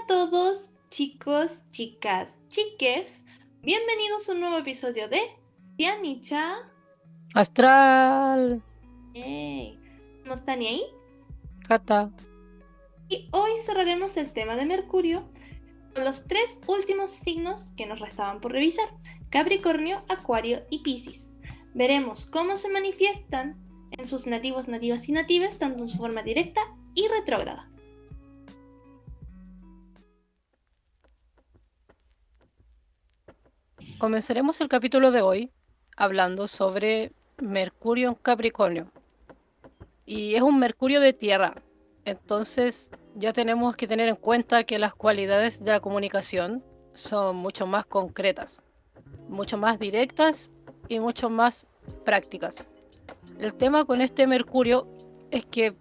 todos, chicos, chicas, chiques. Bienvenidos a un nuevo episodio de Cianicha. Astral, Yay. Somos Tania ahí. Cata. Y hoy cerraremos el tema de Mercurio con los tres últimos signos que nos restaban por revisar: Capricornio, Acuario y Piscis. Veremos cómo se manifiestan en sus nativos, nativas y natives, tanto en su forma directa y retrógrada. Comenzaremos el capítulo de hoy hablando sobre Mercurio en Capricornio. Y es un Mercurio de tierra. Entonces ya tenemos que tener en cuenta que las cualidades de la comunicación son mucho más concretas, mucho más directas y mucho más prácticas. El tema con este Mercurio es que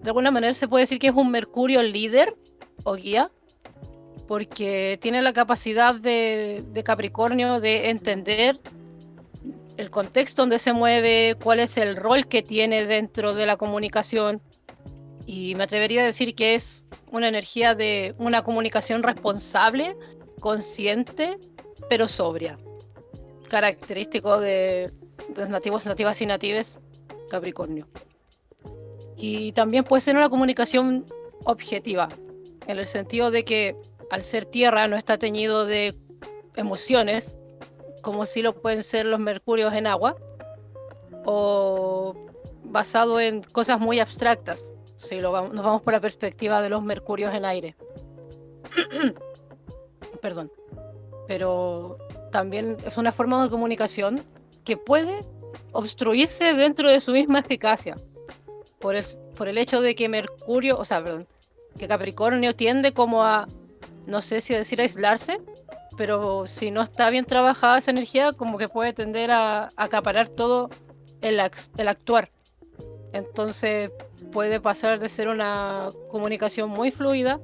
de alguna manera se puede decir que es un Mercurio líder o guía, porque tiene la capacidad de Capricornio de entender el contexto donde se mueve, cuál es el rol que tiene dentro de la comunicación, y me atrevería a decir que es una energía de una comunicación responsable, consciente, pero sobria, característico de los nativos, nativas y natives Capricornio. Y también puede ser una comunicación objetiva, en el sentido de que al ser tierra no está teñido de emociones, como si lo pueden ser los mercurios en agua, o basado en cosas muy abstractas, si nos vamos por la perspectiva de los mercurios en aire. Perdón. Pero también es una forma de comunicación que puede obstruirse dentro de su misma eficacia, por el hecho de que Mercurio, o sea, perdón, que Capricornio tiende como a, no sé si decir aislarse, pero si no está bien trabajada esa energía, como que puede tender a acaparar todo el actuar. Entonces puede pasar de ser una comunicación muy fluida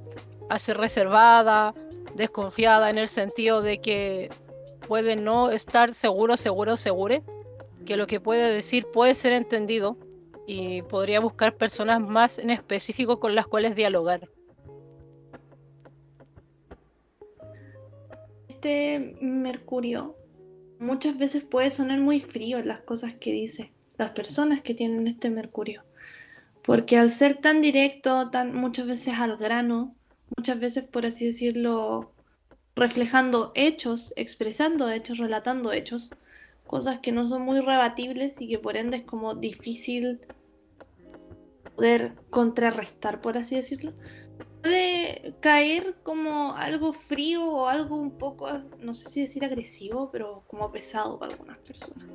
a ser reservada, desconfiada, en el sentido de que puede no estar seguro que lo que puede decir puede ser entendido, y podría buscar personas más en específico con las cuales dialogar. Este Mercurio muchas veces puede sonar muy frío en las cosas que dice, las personas que tienen este Mercurio, porque al ser tan directo, tan muchas veces al grano, muchas veces, por así decirlo, reflejando hechos, expresando hechos, relatando hechos, cosas que no son muy rebatibles y que por ende es como difícil poder contrarrestar, por así decirlo, puede caer como algo frío o algo un poco, no sé si decir agresivo, pero como pesado para algunas personas.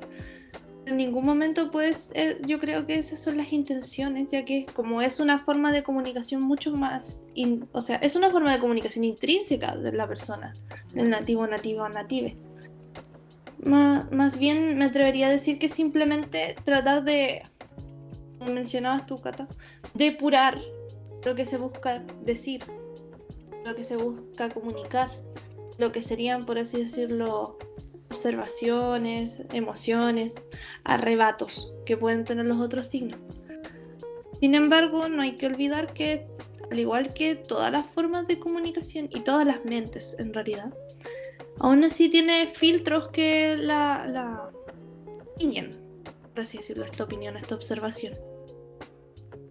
En ningún momento pues yo creo que esas son las intenciones, ya que como es una forma de comunicación mucho más, o sea, es una forma de comunicación intrínseca de la persona, del nativo, nativa, native. Más bien me atrevería a decir que simplemente tratar de, como mencionabas tú, Cata, depurar lo que se busca decir, lo que se busca comunicar, lo que serían, por así decirlo, observaciones, emociones, arrebatos que pueden tener los otros signos. Sin embargo, no hay que olvidar que, al igual que todas las formas de comunicación y todas las mentes en realidad, aún así tiene filtros que la tiñen, por así decirlo, esta opinión, esta observación.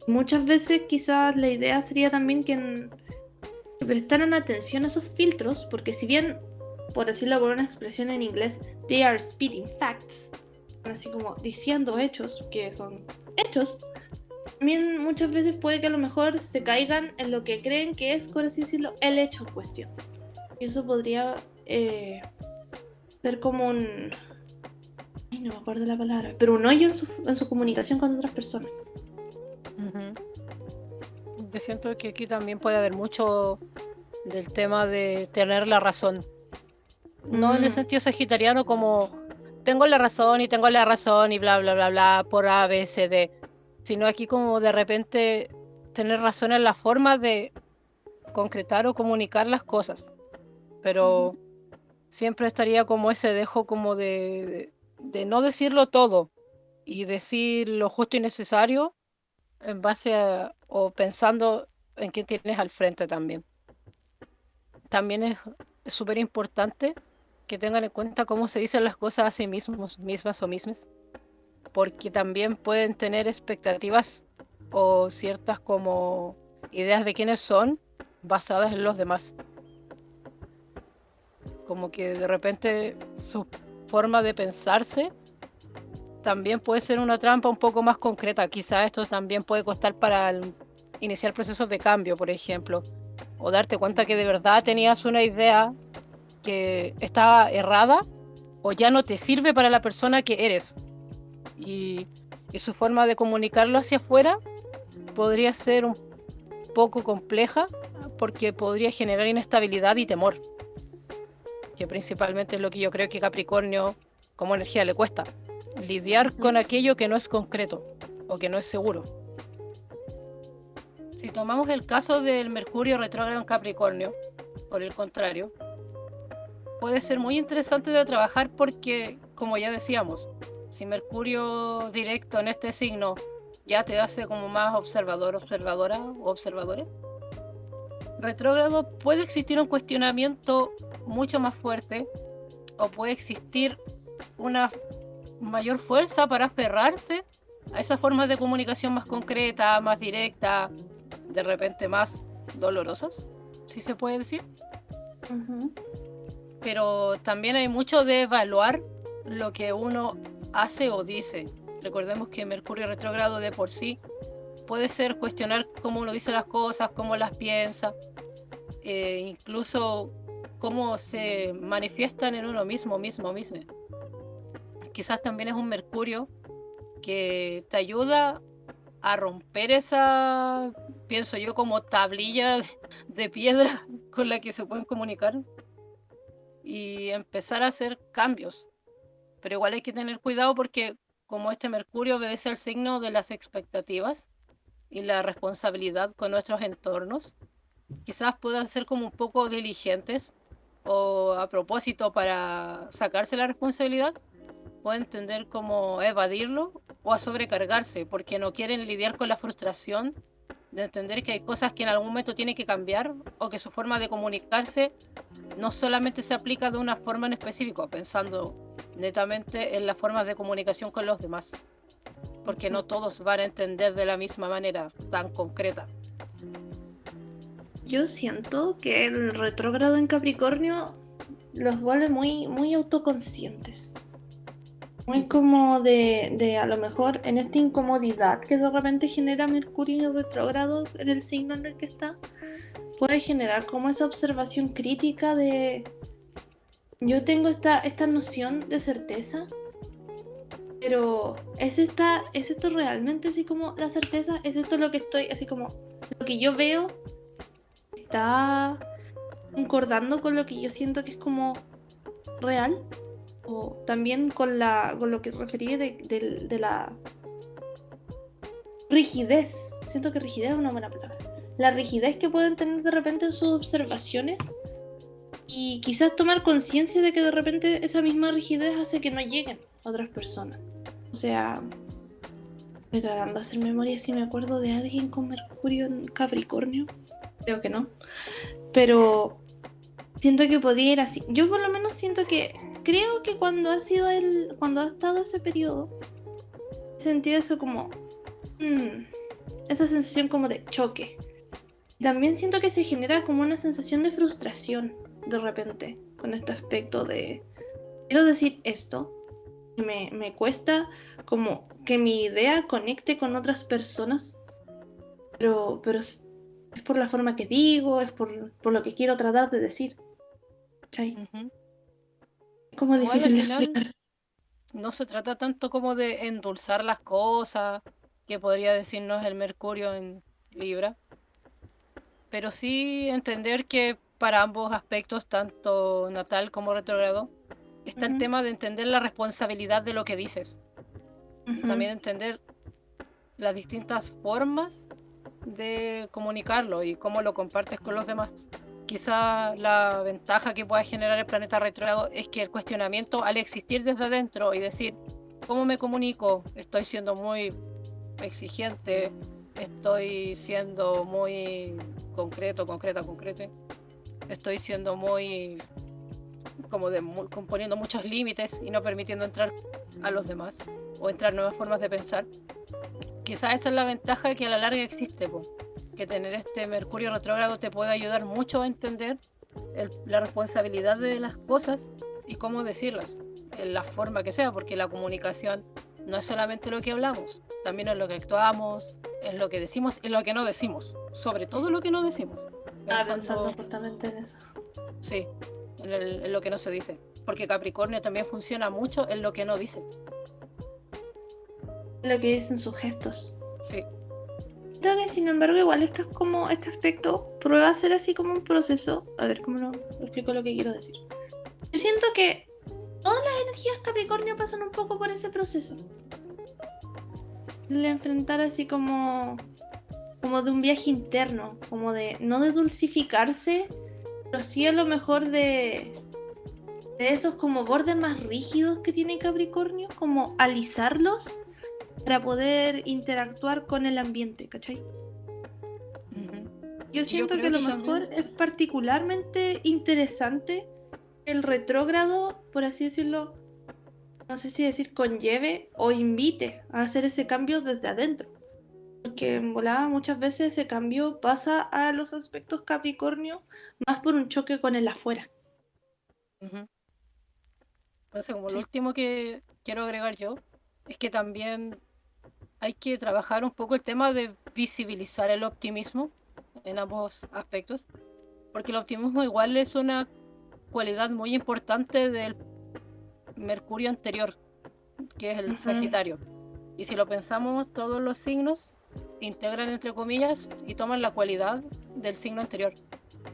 Muchas veces quizás la idea sería también que prestaran atención a esos filtros, porque si bien, por decirlo por una expresión en inglés, they are spitting facts, así como diciendo hechos, que son hechos, también muchas veces puede que a lo mejor se caigan en lo que creen que es, por así decirlo, el hecho en cuestión. Y eso podría ser como un... Ay, no me acuerdo la palabra, pero un hoyo en su comunicación con otras personas. Uh-huh. Yo siento que aquí también puede haber mucho del tema de tener la razón. No en el Mm. sentido sagitariano como tengo la razón y bla, bla, bla, bla, por A, B, C, D, sino aquí como de repente tener razón en la forma de concretar o comunicar las cosas, Ujú. pero siempre estaría como ese dejo como de no decirlo todo y decir lo justo y necesario en base a, o pensando en quién tienes al frente también. también es súper importante que tengan en cuenta cómo se dicen las cosas a sí mismos, mismas o mismas, porque también pueden tener expectativas o ciertas como ideas de quiénes son basadas en los demás. Como que de repente su forma de pensarse también puede ser una trampa un poco más concreta. Quizá esto también puede costar para iniciar procesos de cambio, por ejemplo, o darte cuenta que de verdad tenías una idea que estaba errada o ya no te sirve para la persona que eres. Y su forma de comunicarlo hacia afuera podría ser un poco compleja porque podría generar inestabilidad y temor, que principalmente es lo que yo creo que Capricornio como energía le cuesta, lidiar con aquello que no es concreto o que no es seguro. Si tomamos el caso del Mercurio retrógrado en Capricornio, por el contrario, puede ser muy interesante de trabajar porque, como ya decíamos, si Mercurio directo en este signo ya te hace como más observador, observadora o observadores, retrógrado puede existir un cuestionamiento mucho más fuerte o puede existir una mayor fuerza para aferrarse a esa forma de comunicación más concreta, más directa, de repente más dolorosas, si se puede decir. Ujú. Pero también hay mucho de evaluar lo que uno hace o dice. Recordemos que Mercurio retrógrado de por sí puede ser cuestionar cómo uno dice las cosas, cómo las piensa, incluso cómo se manifiestan en uno mismo. Quizás también es un Mercurio que te ayuda a romper esa, pienso yo, como tablilla de piedra con la que se pueden comunicar y empezar a hacer cambios. Pero igual hay que tener cuidado porque como este Mercurio obedece al signo de las expectativas y la responsabilidad con nuestros entornos, quizás puedan ser como un poco diligentes o a propósito para sacarse la responsabilidad, pueden tender como a evadirlo o a sobrecargarse porque no quieren lidiar con la frustración de entender que hay cosas que en algún momento tienen que cambiar o que su forma de comunicarse no solamente se aplica de una forma en específico, pensando netamente en las formas de comunicación con los demás, porque no todos van a entender de la misma manera tan concreta. Yo siento que el retrógrado en Capricornio los vuelve muy, muy autoconscientes. Muy como de a lo mejor en esta incomodidad que de repente genera Mercurio retrógrado en el signo en el que está, puede generar como esa observación crítica de yo tengo esta noción de certeza, pero ¿es esto realmente así como la certeza? ¿Es esto lo que estoy, así como lo que yo veo está concordando con lo que yo siento que es como real? O también con lo que referí de la rigidez. Siento que rigidez es una buena palabra. La rigidez que pueden tener de repente en sus observaciones y quizás tomar conciencia de que de repente esa misma rigidez hace que no lleguen otras personas. O sea, estoy tratando de hacer memoria si me acuerdo de alguien con Mercurio en Capricornio. Creo que no. Pero siento que podía ir así. Yo por lo menos siento que creo que cuando cuando ha estado ese periodo, he sentido eso como esa sensación como de choque. También siento que se genera como una sensación de frustración de repente con este aspecto de quiero decir esto, y me cuesta como que mi idea conecte con otras personas, pero es por la forma que digo, es por lo que quiero tratar de decir. ¿Cachai? Uh-huh. Es como Igual al difícil de final explicar. no se trata tanto como de endulzar las cosas, que podría decirnos el Mercurio en Libra, pero sí entender que para ambos aspectos, tanto natal como retrógrado, está el Ujú, tema de entender la responsabilidad de lo que dices y ujú. también entender las distintas formas de comunicarlo y cómo lo compartes con los demás. Quizá la ventaja que pueda generar el planeta retrógrado es que el cuestionamiento, al existir desde adentro y decir, ¿cómo me comunico? Estoy siendo muy exigente, estoy siendo muy concreto, concreta, concrete. estoy siendo muy, componiendo muchos límites y no permitiendo entrar a los demás o entrar nuevas formas de pensar. Quizás esa es la ventaja que a la larga existe, po, que tener este Mercurio retrógrado te puede ayudar mucho a entender la responsabilidad de las cosas y cómo decirlas, en la forma que sea, porque la comunicación no es solamente lo que hablamos, también es lo que actuamos, es lo que decimos y lo que no decimos, sobre todo lo que no decimos. Estaba pensando justamente en eso. Sí, en lo que no se dice, porque Capricornio también funciona mucho en lo que no dice. Lo que dicen sus gestos. Sí. Creo que sin embargo igual este aspecto prueba a ser así como un proceso. A ver cómo lo explico lo que quiero decir. Yo siento que todas las energías Capricornio pasan un poco por ese proceso. El enfrentar así como de un viaje interno, como de no de dulcificarse, pero sí a lo mejor de esos como bordes más rígidos que tiene Capricornio, como alisarlos para poder interactuar con el ambiente, ¿cachai? Yo siento que lo mejor es particularmente interesante el retrógrado, por así decirlo, no sé si decir conlleve o invite a hacer ese cambio desde adentro. Porque en volada muchas veces ese cambio pasa a los aspectos Capricornio más por un choque con el afuera. Entonces, como lo último que quiero agregar yo, es que también hay que trabajar un poco el tema de visibilizar el optimismo en ambos aspectos, porque el optimismo igual es una cualidad muy importante del Mercurio anterior, que es el Sagitario. Y si lo pensamos, todos los signos integran entre comillas y toman la cualidad del signo anterior.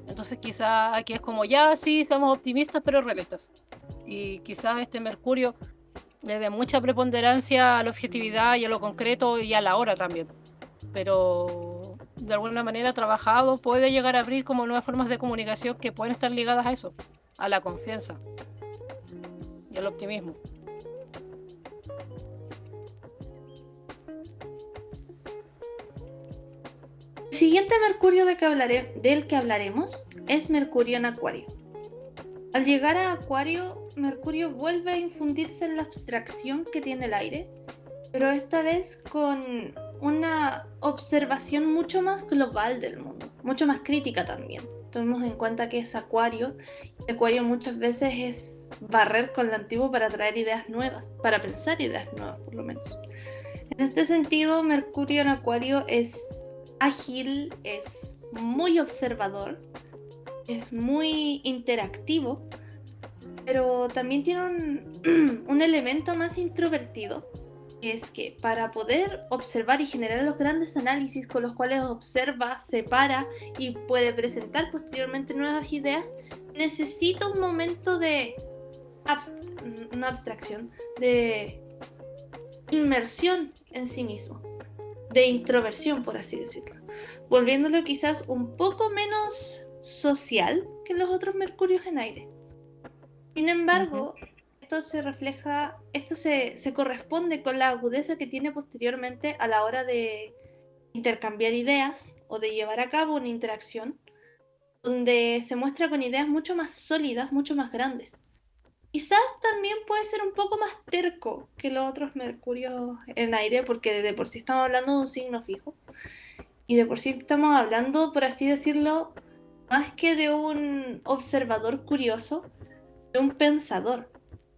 Entonces quizá aquí es como ya sí, somos optimistas pero realistas. Y quizás este Mercurio le dé mucha preponderancia a la objetividad y a lo concreto y a la hora también. Pero de alguna manera trabajado puede llegar a abrir como nuevas formas de comunicación que pueden estar ligadas a eso, a la confianza y al optimismo. El siguiente Mercurio del que hablaremos es Mercurio en Acuario. Al llegar a Acuario, Mercurio vuelve a infundirse en la abstracción que tiene el aire, pero esta vez con una observación mucho más global del mundo, mucho más crítica también. Tomemos en cuenta que es Acuario, y Acuario muchas veces es barrer con lo antiguo para traer ideas nuevas, para pensar ideas nuevas por lo menos. En este sentido, Mercurio en Acuario es ágil, es muy observador, es muy interactivo, pero también tiene un elemento más introvertido, que es que para poder observar y generar los grandes análisis con los cuales observa, separa y puede presentar posteriormente nuevas ideas, necesita un momento de una abstracción, de inmersión en sí mismo, de introversión, por así decirlo, volviéndolo quizás un poco menos social que los otros Mercurios en aire. Sin embargo, esto se corresponde con la agudeza que tiene posteriormente a la hora de intercambiar ideas o de llevar a cabo una interacción, donde se muestra con ideas mucho más sólidas, mucho más grandes. Quizás también puede ser un poco más terco que los otros Mercurios en aire, porque de por sí estamos hablando de un signo fijo. Y de por sí estamos hablando, por así decirlo, más que de un observador curioso, de un pensador,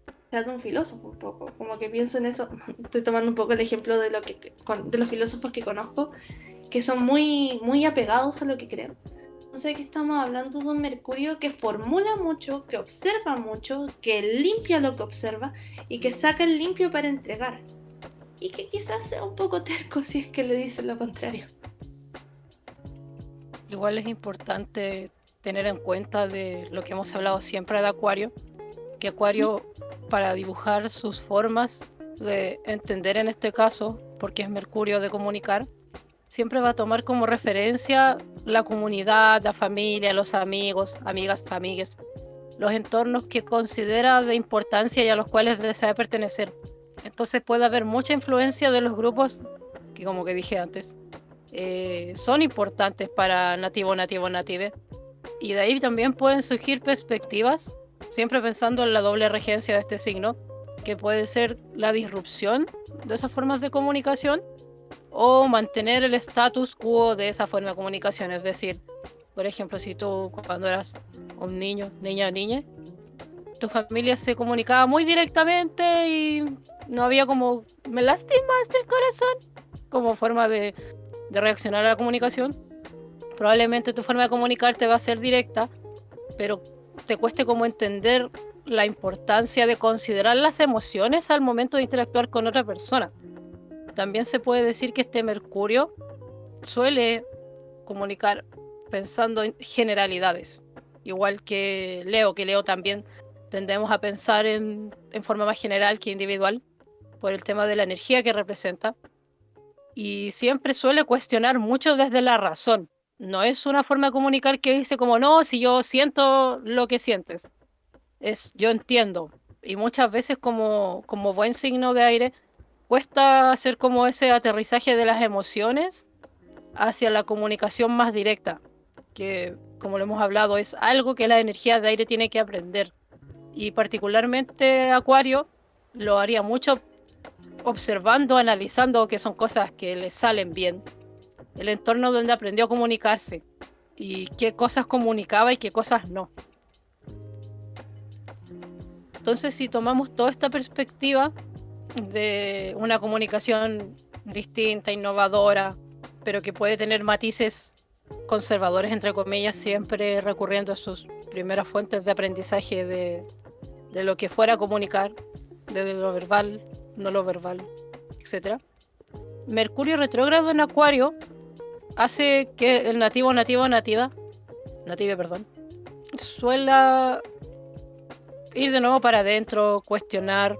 o sea, de un filósofo un poco. Como que pienso en eso, estoy tomando un poco el ejemplo de los filósofos que conozco, que son muy, muy apegados a lo que creen. Entonces aquí estamos hablando de un Mercurio que formula mucho, que observa mucho, que limpia lo que observa y que saca el limpio para entregar. Y que quizás sea un poco terco si es que le dicen lo contrario. Igual es importante tener en cuenta de lo que hemos hablado siempre de Acuario, que Acuario para dibujar sus formas de entender en este caso, porque es Mercurio de comunicar, siempre va a tomar como referencia la comunidad, la familia, los amigos, amigas, amigues, los entornos que considera de importancia y a los cuales desea pertenecer. Entonces puede haber mucha influencia de los grupos que, como que dije antes, son importantes para native. Y de ahí también pueden surgir perspectivas, siempre pensando en la doble regencia de este signo, que puede ser la disrupción de esas formas de comunicación o mantener el status quo de esa forma de comunicación. Es decir, por ejemplo, si tú cuando eras un niño, niña o niña, tu familia se comunicaba muy directamente y no había como, me lastimaste el corazón, como forma de reaccionar a la comunicación. Probablemente tu forma de comunicarte va a ser directa, pero te cueste como entender la importancia de considerar las emociones al momento de interactuar con otra persona. También se puede decir que este Mercurio suele comunicar pensando en generalidades, igual que Leo también tendemos a pensar en forma más general que individual, por el tema de la energía que representa, y siempre suele cuestionar mucho desde la razón. No es una forma de comunicar que dice como, no, si yo siento lo que sientes, es yo entiendo, y muchas veces como buen signo de aire, cuesta hacer como ese aterrizaje de las emociones hacia la comunicación más directa, que como lo hemos hablado es algo que la energía de aire tiene que aprender. Y particularmente Acuario lo haría mucho observando, analizando que son cosas que le salen bien, el entorno donde aprendió a comunicarse y qué cosas comunicaba y qué cosas no. Entonces, si tomamos toda esta perspectiva de una comunicación distinta, innovadora, pero que puede tener matices conservadores, entre comillas, siempre recurriendo a sus primeras fuentes de aprendizaje de lo que fuera a comunicar, de lo verbal, no lo verbal, etc. Mercurio retrógrado en Acuario hace que el native, perdón, suela ir de nuevo para adentro, cuestionar,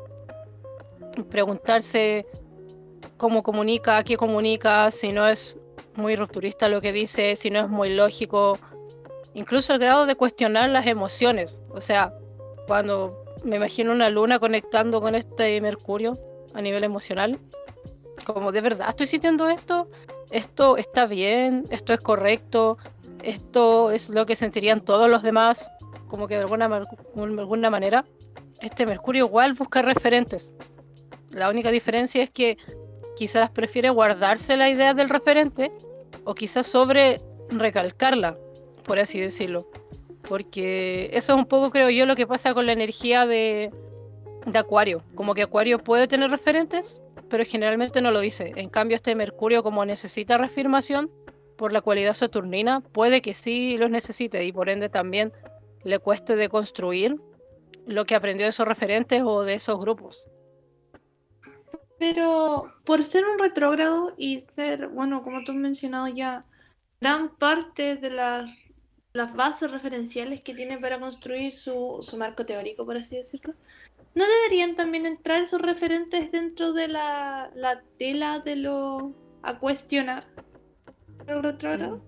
preguntarse cómo comunica, qué comunica, si no es muy rupturista lo que dice, si no es muy lógico, incluso el grado de cuestionar las emociones. O sea, cuando me imagino una luna conectando con este Mercurio a nivel emocional, como de verdad estoy sintiendo esto está bien, esto es correcto, esto es lo que sentirían todos los demás, como que de alguna manera este Mercurio igual busca referentes. La única diferencia es que quizás prefiere guardarse la idea del referente o quizás sobre recalcarla, por así decirlo. Porque eso es un poco, creo yo, lo que pasa con la energía de Acuario. Como que Acuario puede tener referentes, pero generalmente no lo dice. En cambio, este Mercurio, como necesita reafirmación por la cualidad saturnina, puede que sí los necesite y por ende también le cueste de construir lo que aprendió de esos referentes o de esos grupos. Pero por ser un retrógrado y ser, bueno, como tú has mencionado ya, gran parte de las bases referenciales que tiene para construir su marco teórico, por así decirlo, ¿no deberían también entrar esos referentes dentro de la tela de lo a cuestionar el Mm. retrógrado?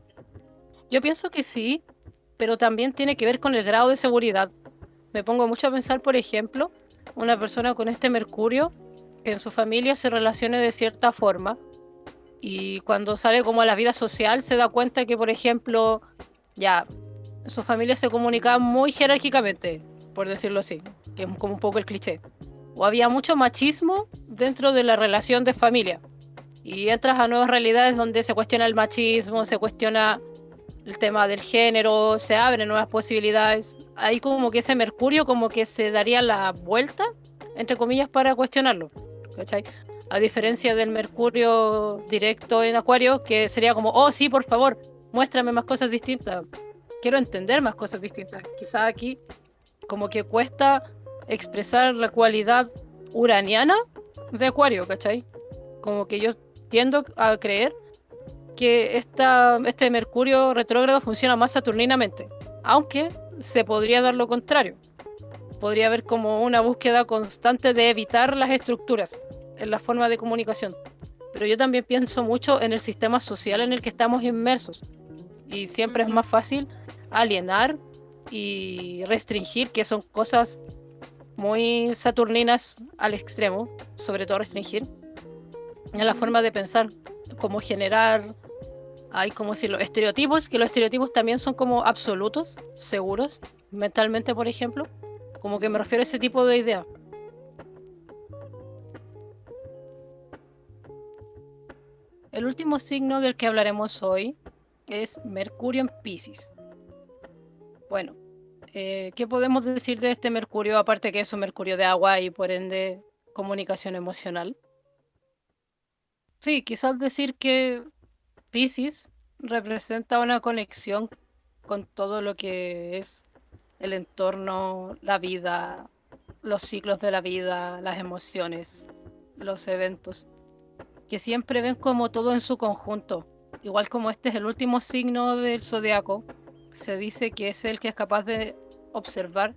Yo pienso que sí, pero también tiene que ver con el grado de seguridad. Me pongo mucho a pensar, por ejemplo, una persona con este Mercurio que en su familia se relacione de cierta forma y cuando sale como a la vida social se da cuenta que, por ejemplo, ya, en su familia se comunicaba muy jerárquicamente, por decirlo así, que es como un poco el cliché. O había mucho machismo dentro de la relación de familia. Y entras a nuevas realidades donde se cuestiona el machismo, se cuestiona el tema del género, se abren nuevas posibilidades. Ahí como que ese Mercurio como que se daría la vuelta, entre comillas, para cuestionarlo, ¿cachai? A diferencia del Mercurio directo en Acuario, que sería como, oh sí, por favor, muéstrame más cosas distintas. Quiero entender más cosas distintas. Quizá aquí como que cuesta expresar la cualidad uraniana de Acuario, ¿cachai? Como que yo tiendo a creer que este Mercurio retrógrado funciona más saturninamente, aunque se podría dar lo contrario. Podría haber como una búsqueda constante de evitar las estructuras en la forma de comunicación. Pero yo también pienso mucho en el sistema social en el que estamos inmersos. Y siempre es Ujú. más fácil alienar y restringir, que son cosas muy saturninas al extremo, sobre todo restringir, en la forma de pensar, como generar hay como decirlo, estereotipos, que los estereotipos también son como absolutos, seguros, mentalmente, por ejemplo. Como que me refiero a ese tipo de idea. El último signo del que hablaremos hoy es Mercurio en Piscis. Bueno, ¿qué podemos decir de este Mercurio, aparte que es un Mercurio de agua y por ende comunicación emocional? Sí, quizás decir que Piscis representa una conexión con todo lo que es el entorno, la vida, los ciclos de la vida, las emociones, los eventos, que siempre ven como todo en su conjunto. Igual como este es el último signo del zodiaco, se dice que es el que es capaz de observar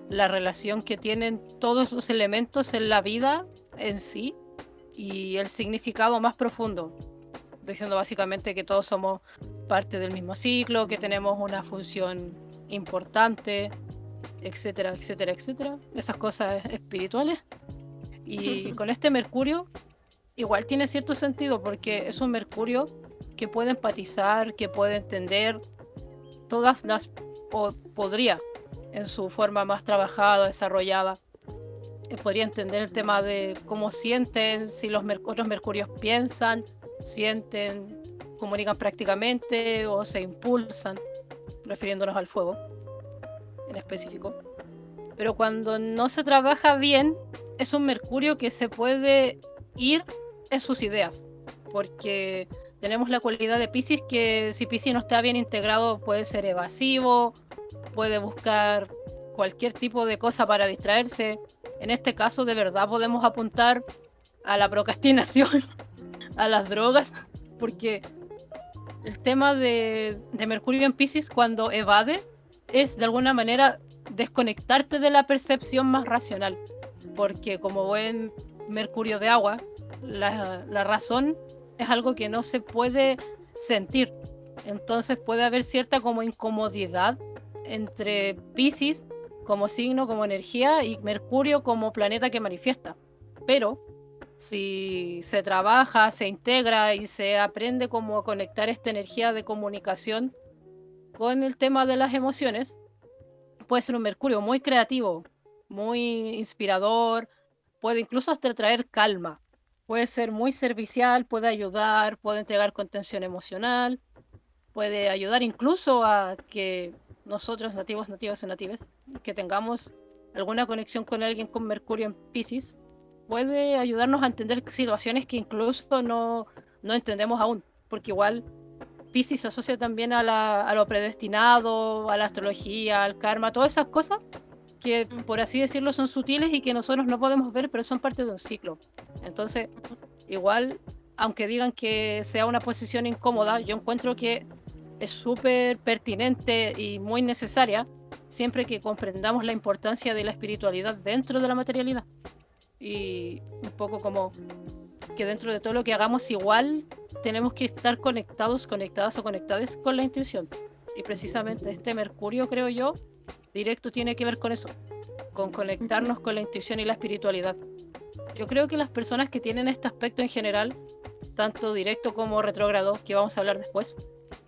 la relación que tienen todos los elementos en la vida en sí y el significado más profundo, diciendo básicamente que todos somos parte del mismo ciclo, que tenemos una función importante, etcétera, etcétera, etcétera, esas cosas espirituales. Y con este Mercurio igual tiene cierto sentido porque es un Mercurio que puede empatizar, que puede entender todas las, o podría en su forma más trabajada, desarrollada, podría entender el tema de cómo sienten, si los otros Mercurios piensan, sienten, comunican prácticamente o se impulsan, refiriéndonos al fuego en específico. Pero cuando no se trabaja bien, es un Mercurio que se puede ir en sus ideas, porque tenemos la cualidad de Piscis que si Piscis no está bien integrado puede ser evasivo, puede buscar cualquier tipo de cosa para distraerse. En este caso de verdad podemos apuntar a la procrastinación, a las drogas, porque el tema de Mercurio en Piscis cuando evade es de alguna manera desconectarte de la percepción más racional, porque como buen Mercurio de agua, la razón es algo que no se puede sentir, entonces puede haber cierta como incomodidad entre Piscis como signo, como energía y Mercurio como planeta que manifiesta, pero si se trabaja, se integra y se aprende cómo conectar esta energía de comunicación con el tema de las emociones, puede ser un Mercurio muy creativo, muy inspirador, puede incluso hasta traer calma, puede ser muy servicial, puede ayudar, puede entregar contención emocional, puede ayudar incluso a que nosotros, nativos, nativas y natives, que tengamos alguna conexión con alguien con Mercurio en Pisces, puede ayudarnos a entender situaciones que incluso no entendemos aún, porque igual Pisces se asocia también a lo predestinado, a la astrología, al karma, todas esas cosas que, por así decirlo, son sutiles y que nosotros no podemos ver, pero son parte de un ciclo. Entonces, igual, aunque digan que sea una posición incómoda, yo encuentro que es súper pertinente y muy necesaria siempre que comprendamos la importancia de la espiritualidad dentro de la materialidad. Y un poco como que dentro de todo lo que hagamos igual tenemos que estar conectados, conectadas o conectadas con la intuición. Y precisamente este Mercurio, creo yo, directo tiene que ver con eso, con conectarnos con la intuición y la espiritualidad. Yo creo que las personas que tienen este aspecto en general, tanto directo como retrógrado, que vamos a hablar después,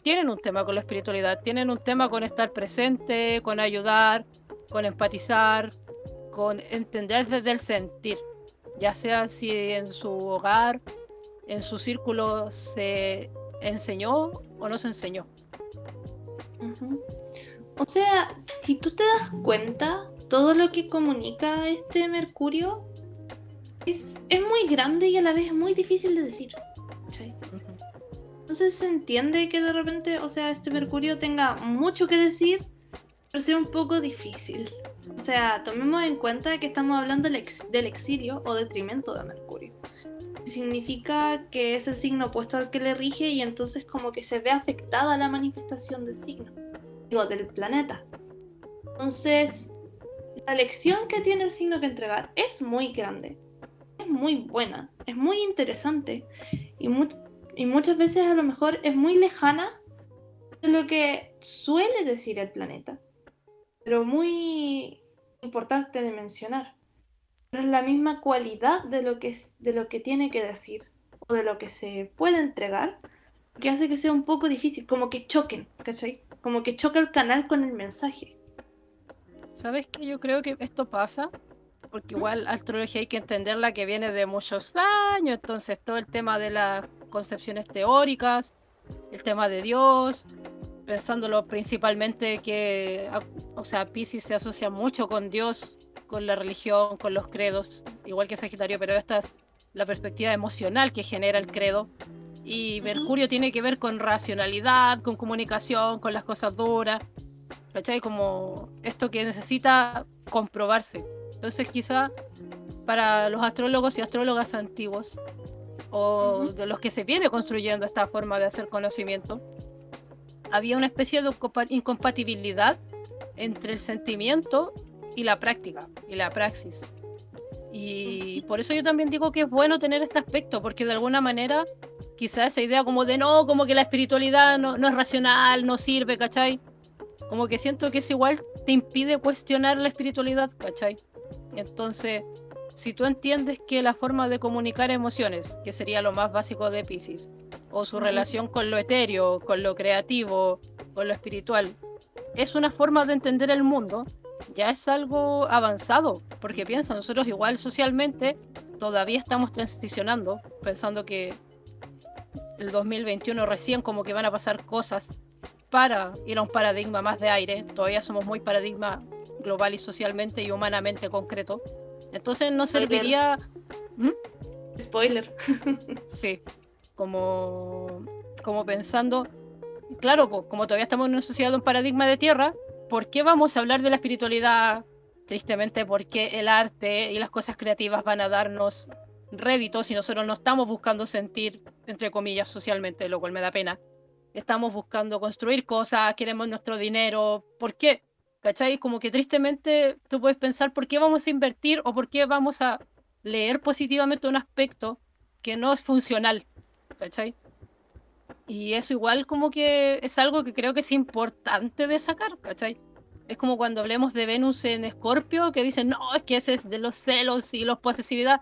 tienen un tema con la espiritualidad, tienen un tema con estar presente, con ayudar, con empatizar, con entender desde el sentir, ya sea si en su hogar, en su círculo se enseñó o no se enseñó. Ujú. O sea, si tú te das cuenta, todo lo que comunica este Mercurio es muy grande y a la vez es muy difícil de decir. ¿Cachai? Ujú. Entonces se entiende que de repente, o sea, este Mercurio tenga mucho que decir, pero sea un poco difícil. O sea, tomemos en cuenta que estamos hablando del exilio o detrimento de Mercurio. Significa que es el signo opuesto al que le rige y entonces como que se ve afectada la manifestación del signo, digo, del planeta. Entonces, la lección que tiene el signo que entregar es muy grande, es muy buena, es muy interesante y, y muchas veces a lo mejor es muy lejana de lo que suele decir el planeta, pero muy importante de mencionar. No es la misma cualidad de lo que, de lo que tiene que decir o de lo que se puede entregar, que hace que sea un poco difícil, como que choquen, ¿cachai? Como que choca el canal con el mensaje. ¿Sabes qué? Yo creo que esto pasa porque ¿Mm? igual astrología hay que entenderla que viene de muchos años, entonces todo el tema de las concepciones teóricas, el tema de Dios, pensándolo principalmente que, o sea, Piscis se asocia mucho con Dios, con la religión, con los credos, igual que Sagitario, pero esta es la perspectiva emocional que genera el credo. Y Ujú. Mercurio tiene que ver con racionalidad, con comunicación, con las cosas duras, ¿cachai? Como esto que necesita comprobarse. Entonces quizá para los astrólogos y astrólogas antiguos, o Ujú. de los que se viene construyendo esta forma de hacer conocimiento, había una especie de incompatibilidad entre el sentimiento y la práctica, y la praxis. Y por eso yo también digo que es bueno tener este aspecto, porque de alguna manera quizá esa idea como de no, como que la espiritualidad no es racional, no sirve, ¿cachai? Como que siento que es igual te impide cuestionar la espiritualidad, ¿cachai? Entonces, si tú entiendes que la forma de comunicar emociones, que sería lo más básico de Piscis, o su Ujú. relación con lo etéreo, con lo creativo, con lo espiritual, es una forma de entender el mundo, ya es algo avanzado, porque piensa, nosotros igual socialmente todavía estamos transicionando, pensando que el 2021 recién como que van a pasar cosas para ir a un paradigma más de aire, todavía somos muy paradigma global y socialmente y humanamente concreto, entonces no Spoiler. serviría, ¿Mm? Spoiler. Sí, como, como pensando, claro, como todavía estamos en una sociedad de un paradigma de tierra, ¿por qué vamos a hablar de la espiritualidad? Tristemente, porque el arte y las cosas creativas van a darnos réditos y nosotros no estamos buscando sentir, entre comillas, socialmente, lo cual me da pena. Estamos buscando construir cosas, queremos nuestro dinero. ¿Por qué? ¿Cachai? Como que tristemente tú puedes pensar por qué vamos a invertir o por qué vamos a leer positivamente un aspecto que no es funcional. ¿Cachai? Y eso igual como que es algo que creo que es importante de sacar, ¿cachai? Es como cuando hablemos de Venus en Escorpio, que dicen, no, es que ese es de los celos y la posesividad.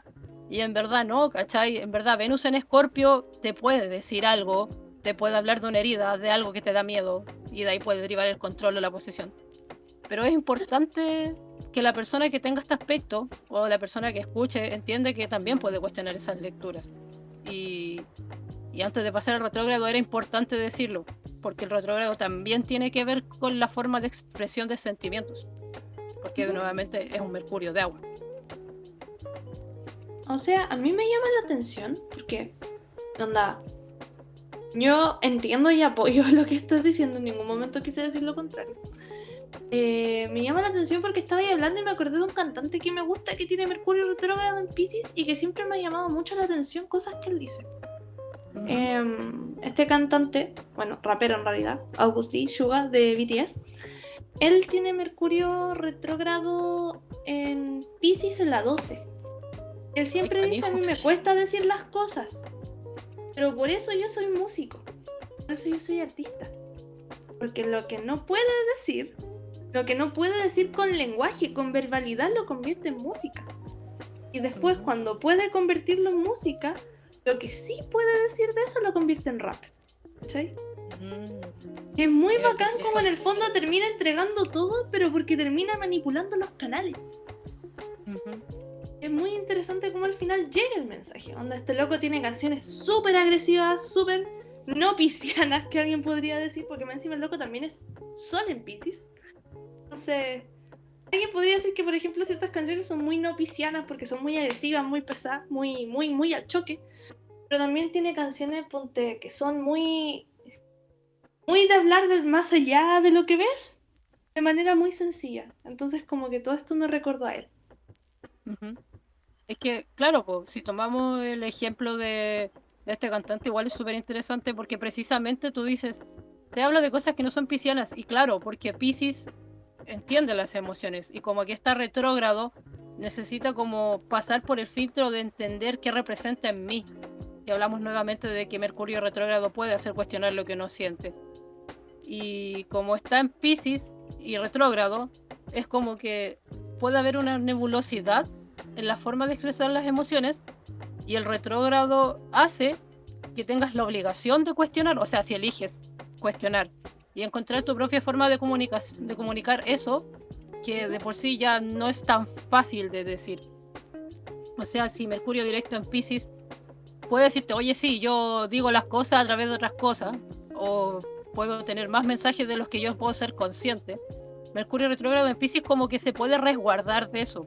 Y en verdad no, ¿cachai? En verdad Venus en Escorpio te puede decir algo, te puede hablar de una herida, de algo que te da miedo, y de ahí puede derivar el control o la posesión. Pero es importante que la persona que tenga este aspecto, o la persona que escuche, entiende que también puede cuestionar esas lecturas. Y y antes de pasar al retrógrado era importante decirlo, porque el retrógrado también tiene que ver con la forma de expresión de sentimientos, porque Ujú. nuevamente es un mercurio de agua. O sea, a mí me llama la atención porque, onda, yo entiendo y apoyo lo que estás diciendo, en ningún momento quise decir lo contrario. Me llama la atención porque estaba ahí hablando y me acordé de un cantante que me gusta que tiene Mercurio retrógrado en Pisces y que siempre me ha llamado mucho la atención cosas que él dice. Ujú. Este cantante, bueno, rapero en realidad, Augusty Suga de BTS, él tiene Mercurio retrógrado en Pisces en la 12. Él Ay, siempre dice, a canijo. mí me cuesta decir las cosas, pero por eso yo soy músico, por eso yo soy artista. Porque lo que no puede decir, lo que no puede decir con lenguaje, con verbalidad, lo convierte en música. Y después, Ujú. cuando puede convertirlo en música, lo que sí puede decir de eso lo convierte en rap. ¿Cachai? Mm, Es muy mira qué bacán como en el interesante. fondo termina entregando todo, pero porque termina manipulando los canales. Ujú. Es muy interesante cómo al final llega el mensaje. Onda, este loco tiene canciones súper agresivas, súper no piscianas, que alguien podría decir, porque más encima el loco también es sol en Piscis. Entonces, alguien podría decir que, por ejemplo, ciertas canciones son muy no piscianas porque son muy agresivas, muy pesadas, muy al choque. Pero también tiene canciones, ponte, que son muy de hablar del más allá de lo que ves, de manera muy sencilla. Entonces, como que todo esto me recordó a él. Ujú. Es que, claro, po, si tomamos el ejemplo de este cantante, igual es súper interesante porque precisamente tú dices, te habla de cosas que no son piscianas, y claro, porque Piscis entiende las emociones y como aquí está retrógrado, necesita como pasar por el filtro de entender qué representa en mí. Y hablamos nuevamente de que Mercurio retrógrado puede hacer cuestionar lo que uno siente. Y como está en Piscis y retrógrado, es como que puede haber una nebulosidad en la forma de expresar las emociones y el retrógrado hace que tengas la obligación de cuestionar, o sea, si eliges cuestionar y encontrar tu propia forma de comunicar eso, que de por sí ya no es tan fácil de decir. O sea, si Mercurio directo en Piscis puede decirte, oye, sí, yo digo las cosas a través de otras cosas, o puedo tener más mensajes de los que yo puedo ser consciente. Mercurio retrógrado en Piscis como que se puede resguardar de eso,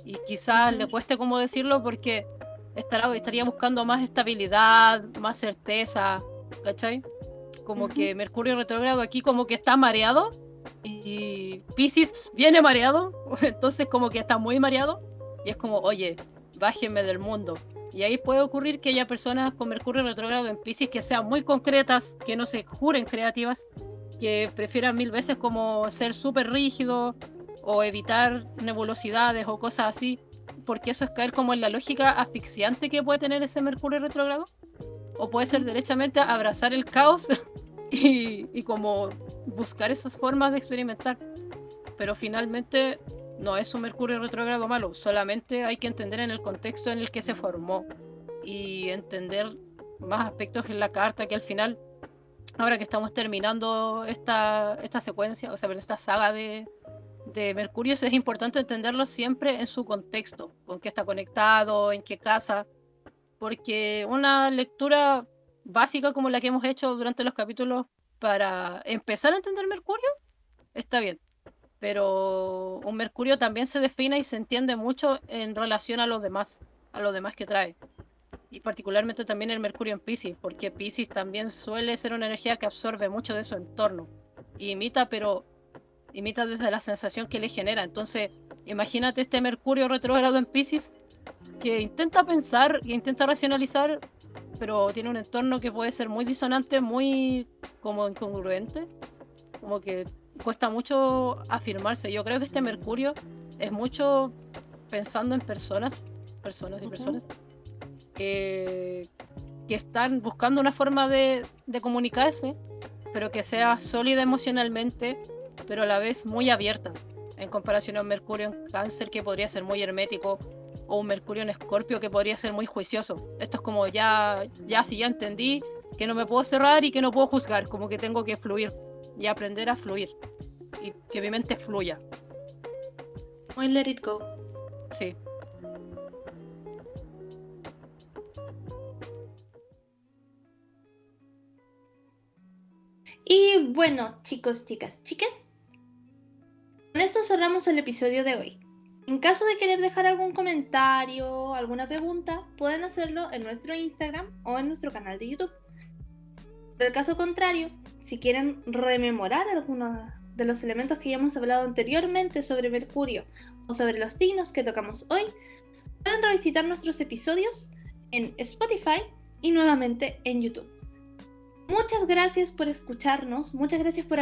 y quizás le cueste como decirlo porque estaría buscando más estabilidad, más certeza, ¿cachai? Como que Mercurio retrógrado aquí como que está mareado, y Piscis viene mareado, entonces como que está muy mareado, y es como, oye, bájenme del mundo. Y ahí puede ocurrir que haya personas con Mercurio retrógrado en Piscis que sean muy concretas, que no se juren creativas, que prefieran mil veces como ser súper rígido o evitar nebulosidades o cosas así, porque eso es caer como en la lógica asfixiante que puede tener ese Mercurio retrógrado. O puede ser derechamente abrazar el caos y como buscar esas formas de experimentar. Pero finalmente no es un Mercurio retrógrado malo, solamente hay que entender en el contexto en el que se formó y entender más aspectos en la carta, que al final, ahora que estamos terminando esta secuencia, o sea, esta saga de Mercurio, es importante entenderlo siempre en su contexto, con qué está conectado, en qué casa, porque una lectura básica como la que hemos hecho durante los capítulos para empezar a entender Mercurio está bien, pero un Mercurio también se define y se entiende mucho en relación a los demás que trae. Y particularmente también el Mercurio en Piscis, porque Piscis también suele ser una energía que absorbe mucho de su entorno. Y imita, pero imita desde la sensación que le genera. Entonces, imagínate este Mercurio retrógrado en Piscis que intenta pensar e intenta racionalizar, pero tiene un entorno que puede ser muy disonante, muy como incongruente, como que cuesta mucho afirmarse. Yo creo que este Mercurio es mucho pensando en personas y personas que están buscando una forma de comunicarse, pero que sea sólida emocionalmente, pero a la vez muy abierta, en comparación a un Mercurio en Cáncer que podría ser muy hermético, o un Mercurio en Escorpio que podría ser muy juicioso. Esto es como si ya entendí que no me puedo cerrar y que no puedo juzgar, como que tengo que fluir y aprender a fluir y que mi mente fluya. Muy let it go. Sí. Y bueno, chicos, chicas, chicas, con esto cerramos el episodio de hoy. En caso de querer dejar algún comentario, alguna pregunta, pueden hacerlo en nuestro Instagram o en nuestro canal de YouTube. Por el caso contrario, si quieren rememorar algunos de los elementos que ya hemos hablado anteriormente sobre Mercurio o sobre los signos que tocamos hoy, pueden revisitar nuestros episodios en Spotify y nuevamente en YouTube. Muchas gracias por escucharnos, muchas gracias por